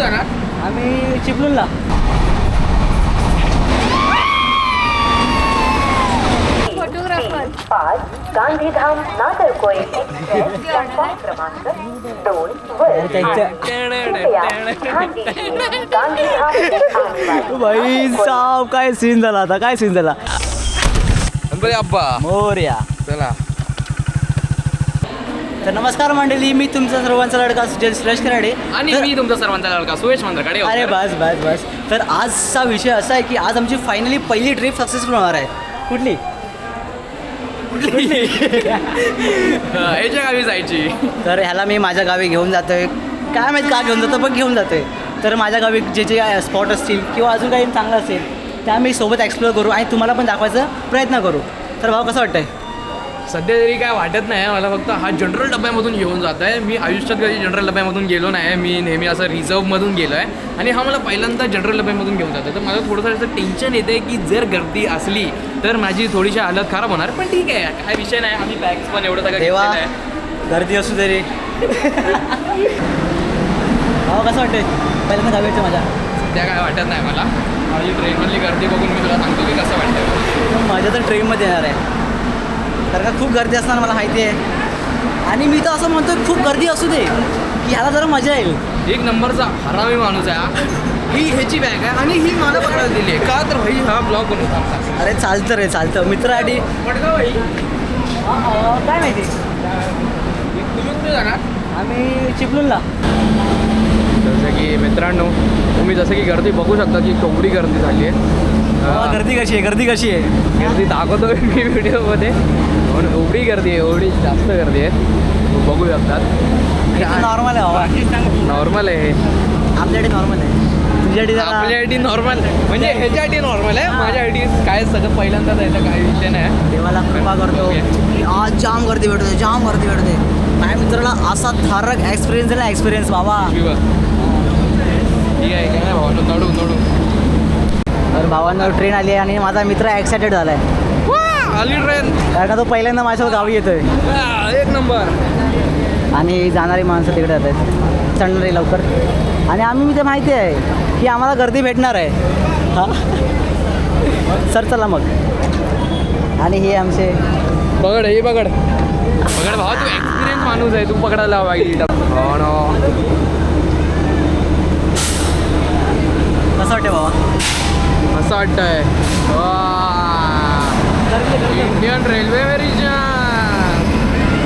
जाणार? आम्ही चिपळूणला. Photographer 5 Gandhidham Nagercoil platform क्रमांक 2 वर भाई साहब काय सीन झाला आता, काय सीन झाला. गणपती अप्पा मोरया. चला. तर नमस्कार मंडळी, मी तुमचा सर्वांचा लडका सुजल श्रेष्ठ कराडे आणि मी तुमचा सर्वांचा लडका सुयश मंद्रकडे. अरे बस बस बस. तर आजचा विषय असा आहे की आज आमची फायनली पहिली ट्रिप सक्सेसफुल होणार आहे. कुठली याच्या गावी जायची. तर ह्याला मी माझ्या गावी घेऊन जातोय. काय माहीत का घेऊन जातो, पण घेऊन जातोय. तर माझ्या गावी जे जे स्पॉट असतील किंवा अजून काही चांगलं असेल त्या मी सोबत एक्सप्लोअर करू आणि तुम्हाला पण दाखवायचा प्रयत्न करू. तर भाऊ कसं वाटतंय? सध्या तरी काय वाटत नाही मला, फक्त हा जनरल डब्यामधून घेऊन जात आहे. मी आयुष्यात कधी जनरल डब्यामधून गेलो नाही. मी नेहमी असं रिझर्वमधून गेलो आहे आणि हा मला पहिल्यांदा जनरल डब्यामधून घेऊन जातो. तर मला थोडंसं असं टेन्शन येते की जर गर्दी असली तर माझी थोडीशी हालत खराब होणार. पण ठीक आहे, काय विषय नाही. आम्ही बॅग्स पण एवढं सगळं तेव्हा घेतलेलं आहे. गर्दी असू तरी भाऊ कसं वाटतंय पहिल्यांदा गावी यायचं माझ्या? सध्या काय वाटत नाही मला. माझी ट्रेनमधली गर्दी बघून मी तुला सांगतो की कसं वाटतं. माझ्या तर ट्रेनमध्ये येणार आहे, कारण का खूप गर्दी असणार मला माहिती आहे. आणि मी तर असं म्हणतो खूप गर्दी असू दे की ह्याला जरा मजा येईल. एक नंबरचा हरामी माणूस आहे हा. ही ह्याची बॅग आहे आणि ही मला पकडायला दिली आहे का, तर भाई हा ब्लॉग बनवून सांगता. अरे चालतं रे, चालतं. मित्रासाठी पडगाव भाई काय माहिती. तुम्ही कुठे जाणार? आम्ही चिपळूणला. जसं की मित्रांनो, तुम्ही जसं की गर्दी बघू शकता की केवढी गर्दी झाली आहे. गर्दी कशी आहे, गर्दी कशी आहे? गर्दी दाखवतो मी व्हिडिओमध्ये. म्हणून एवढी गर्दी आहे, एवढी जास्त गर्दी आहे, बघू शकतात. नॉर्मल आहे, नॉर्मल आहे. आपल्याकडे नॉर्मल आहे. तुझ्यासाठी आपल्यासाठी नॉर्मल म्हणजे ह्याच्यासाठी नॉर्मल आहे. माझ्यासाठी काय सगळं पहिल्यांदाच यायचा काही विषय नाही. देवाला कृपा करतो. आज जाम गर्दी भेटते, जाम गर्दी भेटते. माझ्या मित्राला असा थारक एक्सपिरियन्स आहे ना, एक्सपिरियन्स बाबा. ठीक आहे, काय नाही भावानो, नडू नडू. तर भावांना ट्रेन आली आहे आणि माझा मित्र एक्सायटेड झाला आहे. आली ट्रेन, कारण का तो पहिल्यांदा माझ्यासोबत गावी येतोय. एक नंबर. आणि जाणारी माणसं तिकडे जात आहेत, चढणारी लवकर. आणि आम्ही मी ते माहिती आहे की आम्हाला गर्दी भेटणार आहे. हां सर चला मग. आणि हे आमचे बघड, हे बघड बघड भावा, तू एक्सपिरियन्स माणूस आहे, तू पकडायला पाहिजे. कसं वाटतं बाबा? असं वाटतंय इंडियन रेल्वे मेरी जान.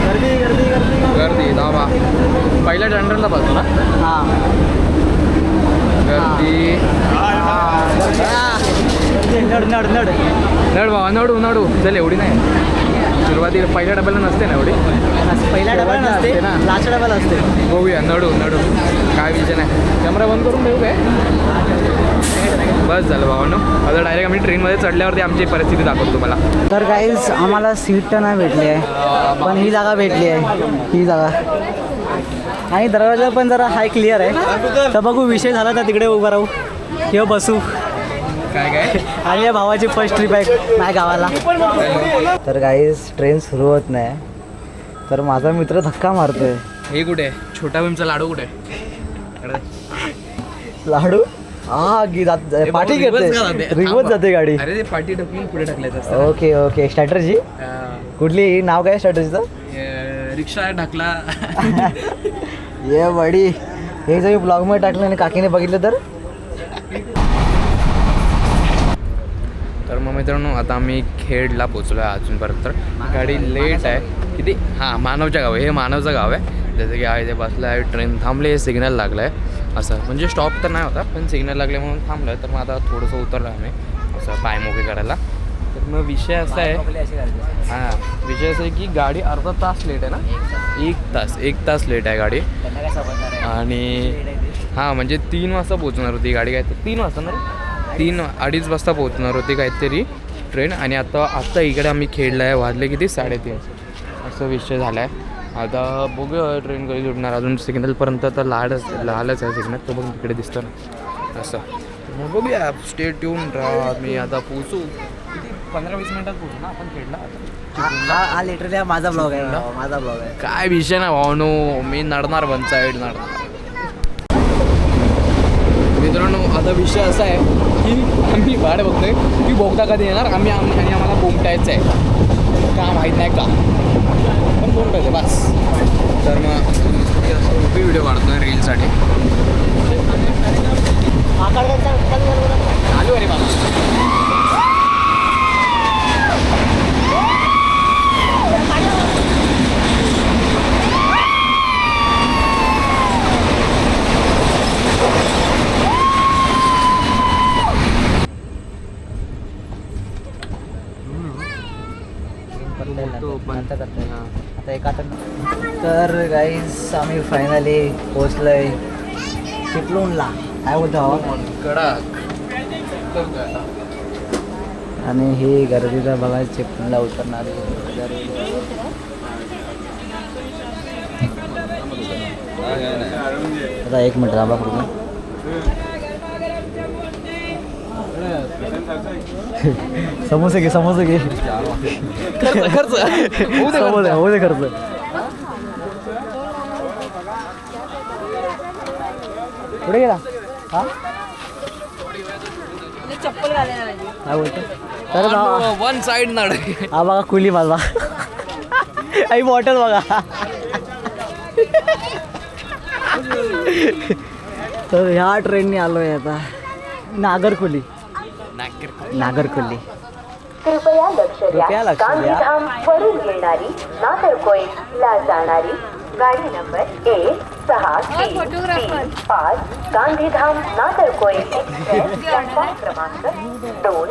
गर्दी गर्दी गर्दी गर्दी धावा. पहिल्या जनरलला बसतो ना. हां गर्दी. नड नड नड नड भावा, नडू नडू. चल एवढी नाही, सुरुवातीला पहिल्या डब्याला नसते ना एवढी. पहिल्या डब्याला नसते ना, लास्टच्या डब्याला असते. बघूया, नडू नडू. काय विषय नाही. कॅमेरा बंद करून ठेवू काय? बस झालं भावानो. आता डायरेक्ट आम्ही ट्रेनमध्ये चढल्यावरती आमची परिस्थिती दाखवतो तुम्हाला. तर काहीच आम्हाला सीट तर नाही भेटली आहे, पण ही जागा भेटली आहे, ही जागा. आणि दरवाजा पण जरा हाय क्लिअर आहे. तर बघू, विषय झाला तर तिकडे उभं राहू किंवा बसू. काय काय आणि या भावाची फर्स्ट ट्रिप आहे माझ्या गावाला. तर काहीच ट्रेन सुरू होत नाही, तर माझा मित्र धक्का मारतोय. हे कुठे आहे? छोटा भीमचा लाडू कुठे आहे? लाडू हा पाठी घेते, रिवर्स जाते गाडी. अरे ते पाठी ढकलून पुढे ढकलायचं असतं. Okay okay. स्ट्रॅटर्जी कुठली? नाव काय स्ट्रॅटर्जीचं? रिक्षा ढकला. ये बडी, हे जर ब्लॉगमध्ये टाकलं आणि काकीने बघितलं तर. तर मग मित्रांनो, आता आम्ही खेडला पोचलो आहे अजूनपर्यंत. तर गाडी लेट आहे किती. हां, मानवच्या गाव आहे. हे मानवचं गाव आहे. जसं की आहे ते बसलं आहे, ट्रेन थांबले, सिग्नल लागलं आहे. असं म्हणजे स्टॉप तर नाही होता, पण सिग्नल लागले म्हणून थांबलं आहे. तर मग आता थोडंसं उतरलं आम्ही असं पाय मोकळे करायला. तर मग विषय असा आहे, हां विषय असा आहे की गाडी अर्धा तास लेट आहे ना. एक तास लेट आहे गाडी. आणि हां म्हणजे 3 वाजता पोहोचणार होती गाडी. काय तर 3 वाजता ना, 3-2:30 वाजता पोहोचणार होती काहीतरी ट्रेन. आणि आत्ता इकडे आम्ही खेळला आहे, वाजले किती 3:30 असं विषय झाला आहे. आता बघूया ट्रेन कधी सुटणार. अजून सिग्नलपर्यंत तर लालच आहे सिग्नल, तो बघून तिकडे दिसतं ना असं. मग बघूया, स्टे ट्यून राहा. मी आता पोचू किती 15-20 मिनिटात पोचू ना आपण खेळला. हा लिटरली माझा ब्लॉग आहे, माझा ब्लॉग आहे. काय विषय नाही भावनो, मी नडणार वन साईड नडणार. आता विषय असा आहे की आम्ही वाट बघतोय की बोगदा कधी येणार आणि आम्हाला बोमटायचं आहे का माहीत नाही का पण बोमटायचं बस. तर मग उभी व्हिडिओ काढतोय रीलसाठी. चालू आहे रे बाबा. आता एक आता तर गाईज आम्ही फायनली पोचलोय चिपळूणला. काय बोलतो हवा कडक. आणि ही गर्दीचा बघा चिपळूणला उतरणार आता 1 मिनिट थांबा फक्त. समोसे घे समोसे घे खर्च होऊ दे खर्च. पुढे गेला हा चप्पल घालायला काय बोलतो तर वन साइड नड. हा बघा कुली माझा आई बॉटल बघा. तर ह्या ट्रेनने आलोय आता नागरकोली. नागरकोली कृपया लक्ष कृपया द्या. लक्ष द्या. गांधीधाम वरून येणारी नागरकोइला जाणारी गाडी number 16335 Gandhidham Nagercoil express platform क्रमांक 2 वर.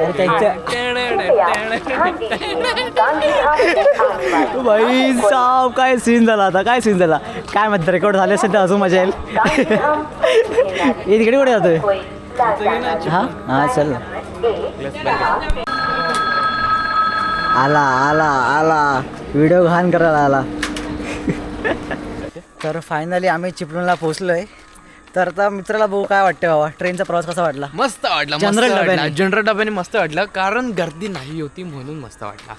कृपया ध्यान दीजिए. गांधीधाम से आने वाली भाई साहब काय सीन झाला आता काय सीन झाला काय म्हणते रेकॉर्ड झाले असेल तर अजून मजा येईल. गांधीधाम वरून येणारी हे तिकडे कुठे जातोय नागरकोइलला जाणारी हा हा चल आला आला आला व्हिडिओ घाण करायला आला. तर फायनली आम्ही चिपळूणला पोहोचलोय. तर आता मित्राला बघू काय वाटतं बाबा ट्रेनचा प्रवास कसा वाटला. मस्त वाटला. जनरल डब्याने. जनरल डब्याने मस्त वाटलं कारण गर्दी नाही होती म्हणून मस्त वाटला.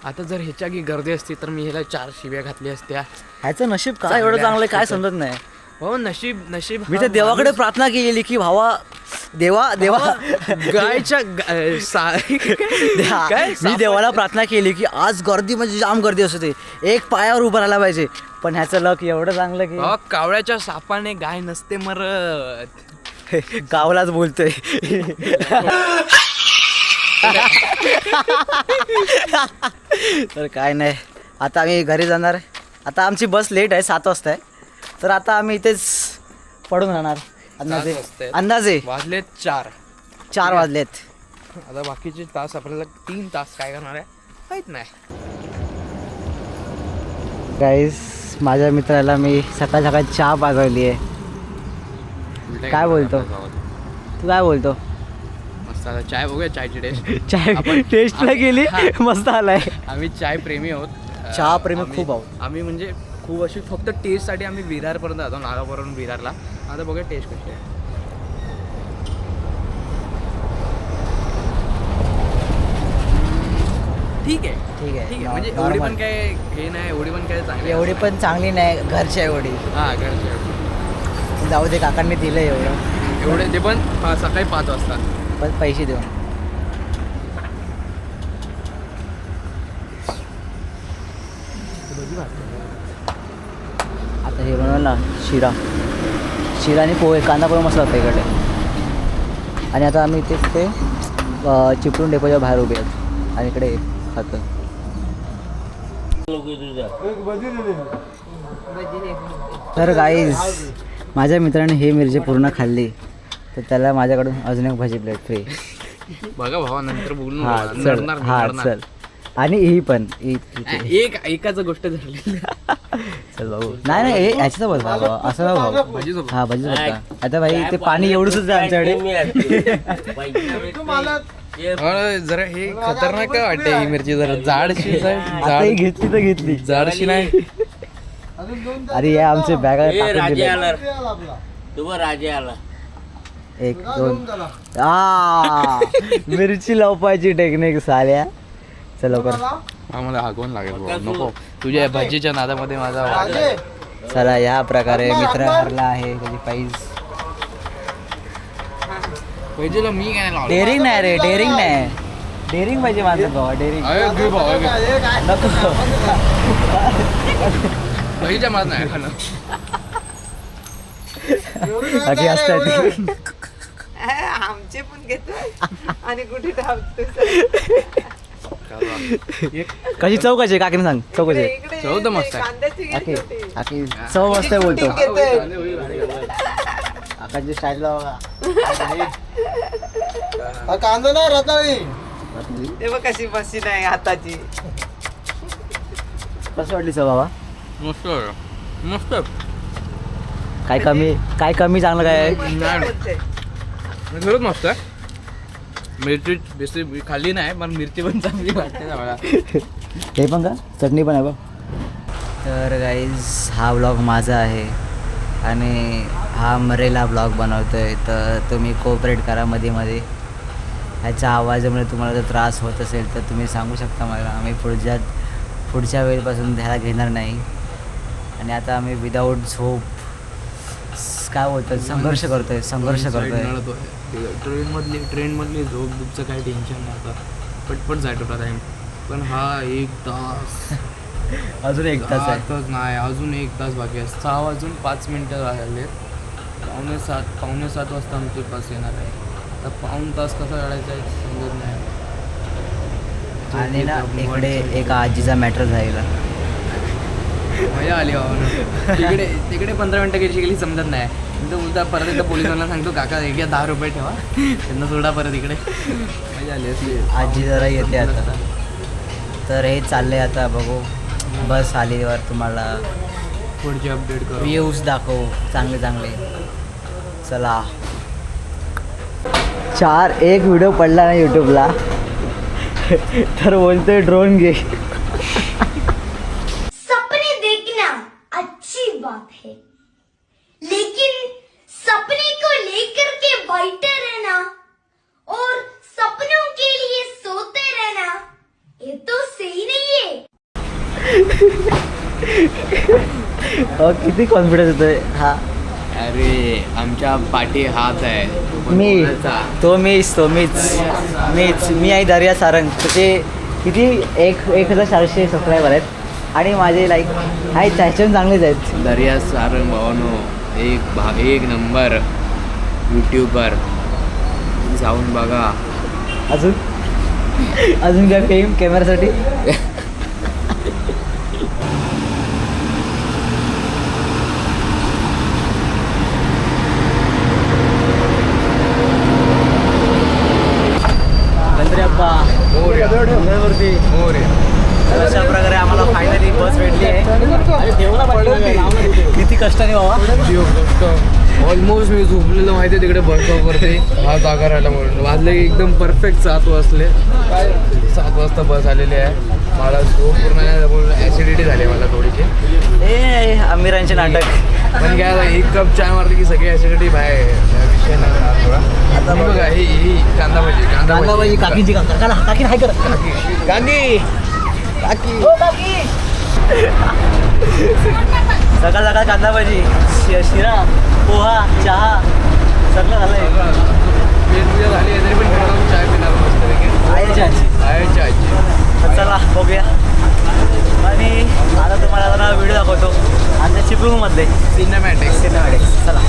आता जर ह्याच्या की गर्दी असती तर मी ह्याला 4 शिव्या घातल्या असत्या. ह्याचं नशीब काय एवढं चांगलं आहे काय समजत नाही. हो नशीब नशीब. मी तर देवाकडे प्रार्थना केलेली की भावा देवा देवा गायच्या मी देवाला प्रार्थना केली की आज गर्दी म्हणजे जाम गर्दी असू दे एक पायावर उभं राहायला पाहिजे. पण ह्याचं लक एवढं चांगलं की कावळ्याच्या सापाने गाय नसते मरत. गावालाच बोलतोय. तर काय नाही आता आम्ही घरी जाणार. आता आमची बस लेट आहे 7 वाजता आहे. तर आता आम्ही इथेच पडून राहणार. अंदाजे 7 वाजतायत. अंदाजे वाजलेत 4. 4 वाजलेत. आता बाकीचे तास आपल्याला 3 तास काय करणार आहे माहित नाही. गाईस माझ्या मित्राला मी सकाळ सकाळ चहा पाजवली आहे. काय बोलतो? तू काय बोलतो. मस्त आता चाय बघूया. चायची टेस्ट. चाय टेस्टला गेली मस्त आलाय. आम्ही चाय प्रेमी आहोत. चहा प्रेमी खूप आहोत. आम्ही म्हणजे खूप अशी फक्त टेस्टसाठी आम्ही विरारपर्यंत जातो. नागावरून विरारला. आता बघा टेस्ट कशी आहे. ठीक आहे ठीक आहे ठीक आहे. म्हणजे normal. एवढी पण काय हे नाही. एवढी पण काय चांगली एवढी पण चांगली नाही घरच्या एवढी. हां घरचे जाऊ दे काकांनी दिलं एवढं. एवढे ते पण सकाळी 5 वाजता. पण पैसे देऊन. आता हे बनवलं ना शिरा आणि पोहे कांदा पोहे मस्त होता इकडे. आणि आता आम्ही इथेच ते चिपळूण डेपोच्या बाहेर उभे आहेत आणि इकडे खातो. तर गाईज माझ्या मित्राने ही मिरची पूर्ण खाल्ली तर त्याला माझ्याकडून अजून एक भाजी प्लेट फ्री. बघा भावा नंतर बोलून हा चल नडणार, हा नडणार. चल. आणि ही पण एकाच गोष्ट झाली. चल भाऊ नाही नाही हे ह्याचं बस भाऊ असं ना भाऊ. भाजीसोबत. हा भाजी होता. आता भाई ते पाणी एवढंच आहे आमच्याकडे. जरा हे खतरनाक काय वाटते ही मिरची जरा जाडशी आता ही घेतली तर घेतली. जाडशी नाही. अरे या आमचे बॅग राजे आला 1 2 मिरची लवपायची टेक्निक साल्या. चल लवकर आम्हाला हागवून लागेल भाऊ. नको तुझ्या भाजीच्या नादामध्ये माझा वाद आहे. चला या प्रकारे मित्र हरला आहे त्याची प्राईज. पहिजेला मी काय लावलं डेअरिंग नाही रे, डेअरिंग नाही. डेअरिंग पाहिजे माझं भावा, डेअरिंग नको. पहिल्या मला नाही खाणं बाकी असतात आमचे पण घेतो आणि कुठे धावतो कशी चव कशी काकीने सांग, चव कशी चव तर मस्त आहे. कांद्याची काकी घेतो ते. काकी चव मस्त आहे बोलतो. घेते. काकाची स्टाईलला कांदा नाही रताळी. ते बघ कशी बसी नाही हाताची. कसं वाटली चव बाबा? मस्त मस्त काय कमी चांगलं काय आहे? खरंच मस्त आहे. मिरची बेसी खाल्ली नाही पण मिरची पण चांगली वाटते मला. हे पण का चटणी पण आहे बघ. तर गाईज हा ब्लॉग माझा आहे आणि हा मरेला ब्लॉग बनवतोय, तर तुम्ही कोऑपरेट करा मध्ये मध्ये. ह्याच्या आवाजामुळे तुम्हाला जर त्रास होत असेल तर तुम्ही सांगू शकता मला. आम्ही पुढच्या वेळेपासून ह्याला घेणार नाही. आणि आता आम्ही विदाऊट झोप काय बोलतात संघर्ष करतोय. ट्रेनमधली झोप दुपचं काही टेन्शन नाही आता. पटपट जायचं होता टाईम. पण हा 1 तास अजून 1 तास आहे. तास नाही, अजून 1 तास बाकी आहे. 6 वाजून 5 मिनटं राहिले. पावणे सात वाजता आमचे बस येणार आहे. तर पाऊण तास कसा काढायचा आहे समजत नाही. आणि ना इकडे एका आजीचा मॅटर झालेला. मजा आली बाबा. तिकडे 15 मिनटं कशी गेली समजत नाही. तो बोलता परत एकदा पोलिसांना सांगतो काका एक 10 रुपये ठेवा, त्यांना सोडा परत इकडे. मजा आली असली. आजी जरा येते आता. तर हे चाललंय आता बघू. बस आलीवर तुम्हाला पुढचे अपडेट करू. व्ह्यूज दाखवू चांगले चांगले. चला. एक व्हिडिओ पडला ना यूट्यूबला तर बोलतोय ड्रोन घे. सपने देखना अच्छी बात है, लेकिन सपने को लेकर के बैठे रहना और सपनों के लिए सोते रहना ये तो सही नहीं है. किती कॉन्फिडन्स येतोय हा. अरे आमच्या पाठी हात आहे. मी आहे दर्या सारंग. त्याचे किती 1400 सबस्क्रायबर आहेत आणि माझे लाईक आहेत त्याच्याहून चांगलेच आहेत. दर्या सारंग भावानो एक नंबर यूट्यूबर. जाऊन बघा. अजून काय फेम कॅमेरासाठी. अशा प्रकारे आम्हाला फायनली बस भेटली आहे. किती कष्टाने बाबा. ऑलमोस्ट मी झोपलेलो माहिती आहे तिकडे बस स्टॉपवरती. हा जागा राहिला म्हणून वाजले एकदम परफेक्ट 7 वाजले. 7 वाजता बस आलेली आहे. मला झोप पूर्ण नाही, ॲसिडिटी झाली मला थोडीशी. ए आमिरांचे नाटक. पण काय 1 कप चाय मारली की सगळी ॲसिडिटी बाहेर. विषय नाही थोडा. आता बघा ही कांदा भाजी काकींची काकी हाय कर. गांधी सकाळ सकाळ कांदा भाजी, शिरा, पोहा, चहा सगळं झालंय. पूजा झाली आहे तरी पण घरात चाय पिणार मस्त. आईची आजी. तर चला बघूया. आणि आता तुम्हाला जरा व्हिडिओ दाखवतो आमच्या चिपळूणमधले सिनेमॅटिक्स. चला.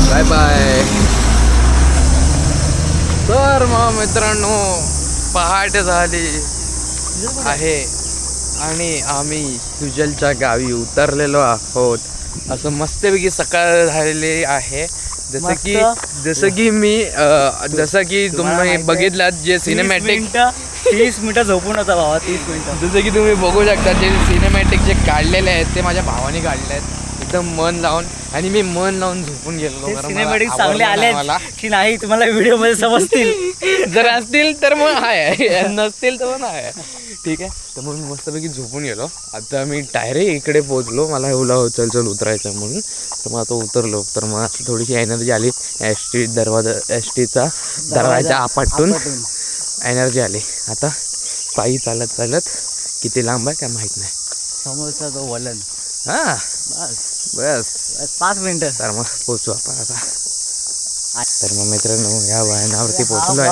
Bye bye. तर मग मित्रांनो पहाटे झाली आहे आणि आम्ही सुजलच्या गावी उतरलेलो आहोत. असं मस्तपैकी सकाळ झालेली आहे. जसं की तुम्ही बघितलात जे सिनेमॅटिक 30 मिनिटं झोपून होता भावा. 30 मिनिटं. जसं की तुम्ही बघू शकता जे सिनेमॅटिक जे काढलेले आहेत ते माझ्या भावाने काढले आहेत. एकदम मन लावून, आणि मी मन लावून झोपून गेलो. कारण मला सिनेमॅटिक चांगले आवडलं आले ना मला. की नाही तुम्हाला व्हिडिओमध्ये समजतील. जर असतील तर मग आहे, नसतील तर मग आहे. ठीक आहे. तर मग मस्तपैकी झोपून गेलो. आता मी डायरेक्ट इकडे पोहोचलो. मला एवढा चल उतरायचं म्हणून. तर मग आता उतरलो. तर मग आता थोडीशी एनर्जी आली. एस टीचा दरवाजा आपटून एनर्जी आली. आता पायी चालत चालत किती लांब आहे काय माहीत नाही. समोरचा तो वलन. हां बस 5 मिनिटं. तर मग पोचू आपण आता. तर मग मित्रांनो या वाहनावरती पोचलो आहे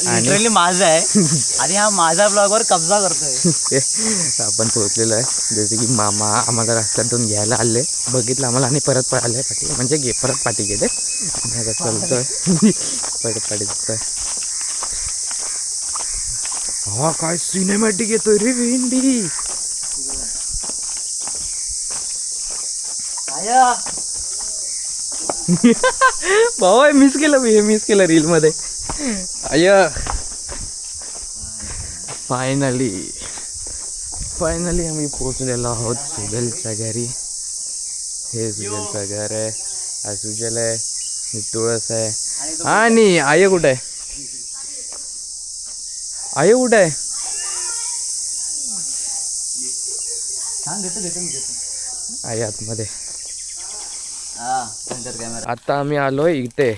आणि लिटरली माझा आहे आणि हा माझ्या ब्लॉगवर कब्जा करतोय. आपण पोहोचलेलो आहे. जसे की मामा आम्हाला रस्त्यातून घ्यायला आले, बघितलं आम्हाला आणि परत आले पाठी, म्हणजे परत पाठी गेले. आणि आता चालतोय परत पाठी दिसतोय. हा काय सिनेमॅटिक येतोय रे भेंडी. भाऊ मिस केलं रील मध्ये. आय फायनली आम्ही पोहोचलेलो आहोत सुजलच्या घरी. हे सुजलचं घर आहे. हा सुजल आहे, ही तुळस आहे. आणि आय कुठे आहे? आई आतमध्ये. आता आम्ही आलोय इथे.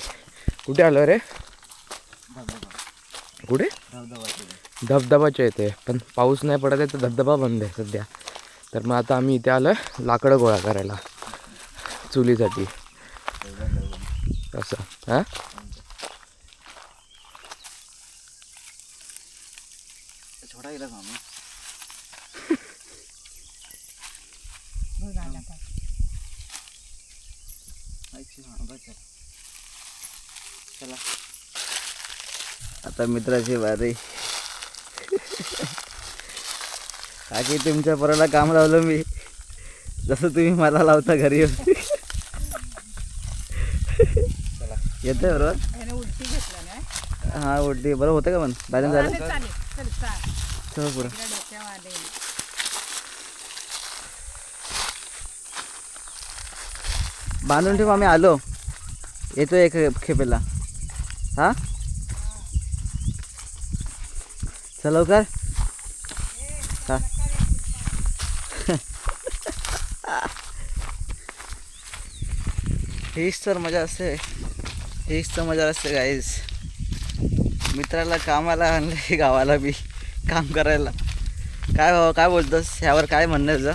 कुठे आलो रे? कुठे? धबधबाच्या इथे. पण पाऊस नाही पडत आहे तर धबधबा बंद आहे सध्या. तर मग आता आम्ही इथे आलोय लाकडं गोळा करायला चुलीसाठी. असं हां छोटा गेला मामी. चला आता मित्राची बारी. काकी तुमच्या पोराला काम लावलं मी, जसं तुम्ही मला लावता घरी. येतंय बरोबर. हा उलटी बरोबर होतं का? पण बॅलन्स झालं. चल पुढं. बांधून ठेव, आम्ही आलो. येतो एक खेपेला. हा चल लवकर. हा हीच तर मजा असते. गाईज. मित्राला कामाला आणले गावाला बी काम करायला. काय बाबा काय बोलतोस ह्यावर? काय म्हणणं तुझं?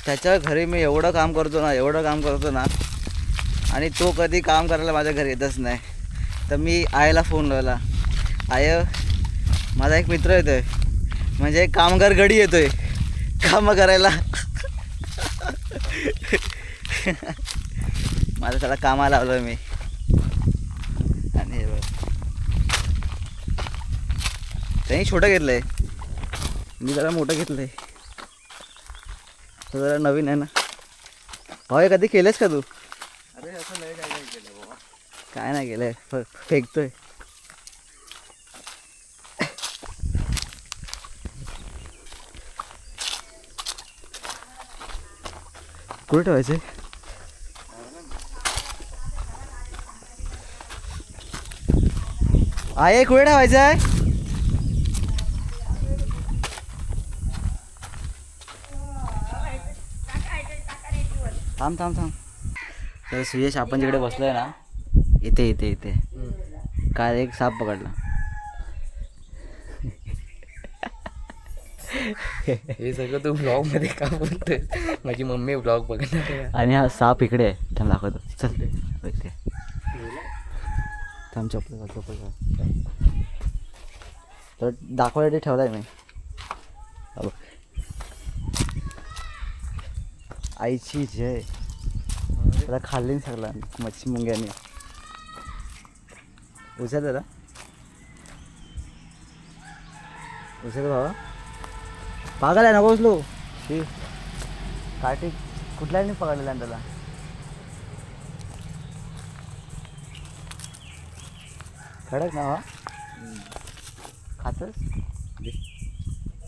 त्याच्या घरी मी एवढं काम करतो ना आणि तो कधी काम करायला माझ्या घरी येतच नाही. तर मी आईला फोन लावला. आय माझा एक मित्र येतोय, म्हणजे एक कामगार गडी येतोय कामं करायला. माझं त्याला कामाला लावलं मी. आणि त्यांनी छोटं घेतलंय, मी जरा मोठं घेतलंय. तो जरा नवीन आहे ना. भाऊ कधी केलंयस का तू? अरे असं नाही काय केलं बाबा. काय नाही केलंय, फेकतोय. कुठे ठेवायचंय? आहे कुठे ठेवायचं आहे? थांब. तर सुयश आपण जिकडे बसलोय ना, इथे काय एक साप पकडला. हे सगळं तू ब्लॉग मध्ये का बोलतोय? माझी मम्मी ब्लॉग बघणार आहे. आणि हा साप इकडे आहे. थांब दाखवतो. चल इथे थांब. चप्पल तर दाखवायसाठी ठेवलाय मी. आईची जय. त्याला खाल्ली सगळा मच्छी मुंग्याने. उचल दादा, उचल बाबा. पागल आहे नको उचलू. काठी कुठल्याने पकडलेला आहे त्याला? कडक ना. खातच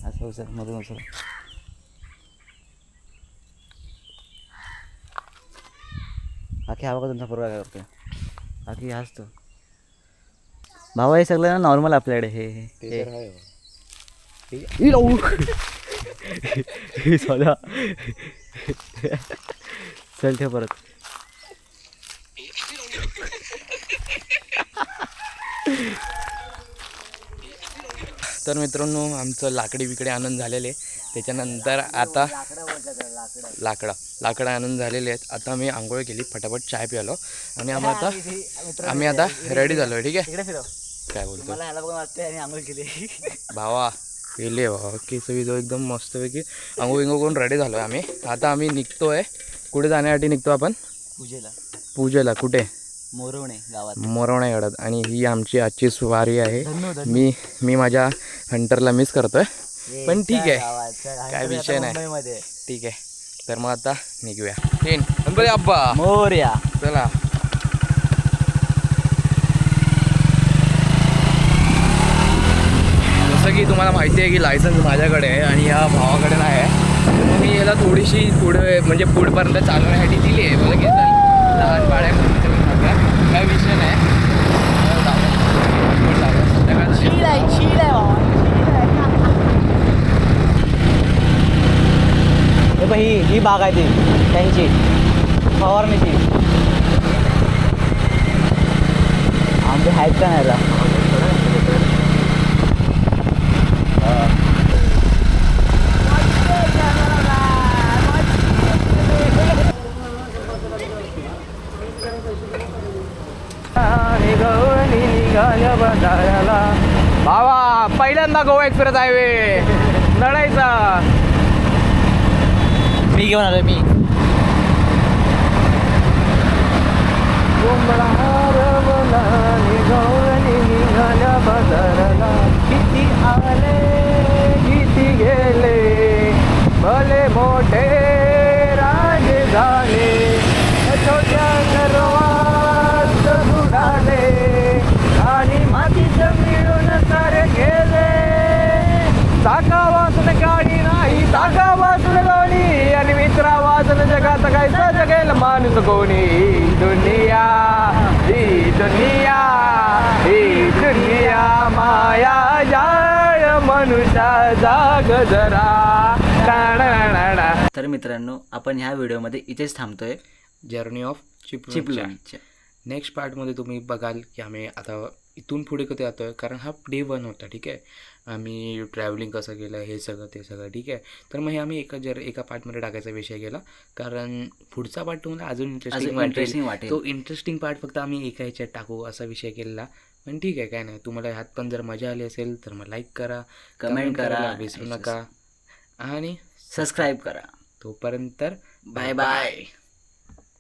असं उचल मधून उचल. बाकी हा बघा तुमचा पोरगा काय करतोय. बाकी हाच तो भावा. हे सगळं ना नॉर्मल आपल्याकडे. हे झालं. चल ठेव परत. तर मित्रांनो आमचं लाकडी बिकडे आणून झालेले. त्याच्यानंतर आता लाकडं आणून झालेले आहेत. आता मी आंघोळ केली, फटाफट चाय प्यालो आणि आम्ही आता रेडी झालो. ठीक आहे. इकडे फिरव. काय बोलतो मला ह्याला बघून वाटतंय आणि आंघोळ केली. भावा गेले भावा केस विजो एकदम मस्तपैकी आंघोळ विंघोळ करून रेडी झालो आहे आम्ही. आता आम्ही निघतोय. कुठे जाण्यासाठी निघतो आपण? पूजेला. कुठे? मोरवणे गावात. मोरवणे गडात. आणि ही आमची आजची स्वारी आहे. मी माझ्या हंटरला मिस करतोय, पण ठीक आहे, काय विषय नाही. ठीक आहे. तर मग आता निघूया. गणपती अप्पा मोरया. चला. जसं की तुम्हाला माहिती आहे की लायसन्स माझ्याकडे आहे आणि या भावाकडे नाही आहे. मग मी याला थोडीशी पुढे म्हणजे पुढपर्यंत चालवण्यासाठी दिली आहे. मला की लहान बाळ्या काय विषय नाही. ही बाग आहे ती त्यांची फवारणीची. आमचे आहेत का नाही आता. भावा पहिल्यांदा गोवा एक्सप्रेस हायवे लढायचा. मी घेऊन आलो. मी किती आले किती गेले भले मोठे राजे झाले छोट्या सर्वात उडाले आणि मातीच मिळून सारे गेले. चाका वाचून गाडी नाही, चाका वाचून गाडी आणि मित्रा वाचून जगात काय जगेल माणूस कोणी. दुनिया ही दुनिया ही दुनिया माया जाळ मनुष्या जाग जरा. तर मित्रांनो आपण ह्या व्हिडिओमध्ये इथेच थांबतोय. जर्नी ऑफ चिपळूणच्या नेक्स्ट पार्टमध्ये तुम्ही बघाल की आम्ही आता इथून पुढे कधी जातो आहे. कारण हा डे 1 होता. ठीक आहे. आम्ही ट्रॅव्हलिंग कसं केलं हे सगळं ते सगळं. ठीक आहे. तर मग हे आम्ही एका पार्टमध्ये टाकायचा विषय केला. कारण पुढचा पार्ट तुम्हाला अजून इंटरेस्टिंग वाटेल. तो इंटरेस्टिंग पार्ट फक्त आम्ही एका ह्याच्यात टाकू असा विषय केलेला. पण ठीक आहे, काय नाही. तुम्हाला ह्यात पण जर मजा आली असेल तर मग लाईक करा, कमेंट करा, विसरू नका आणि सबस्क्राईब करा. तोपर्यंत बाय बाय.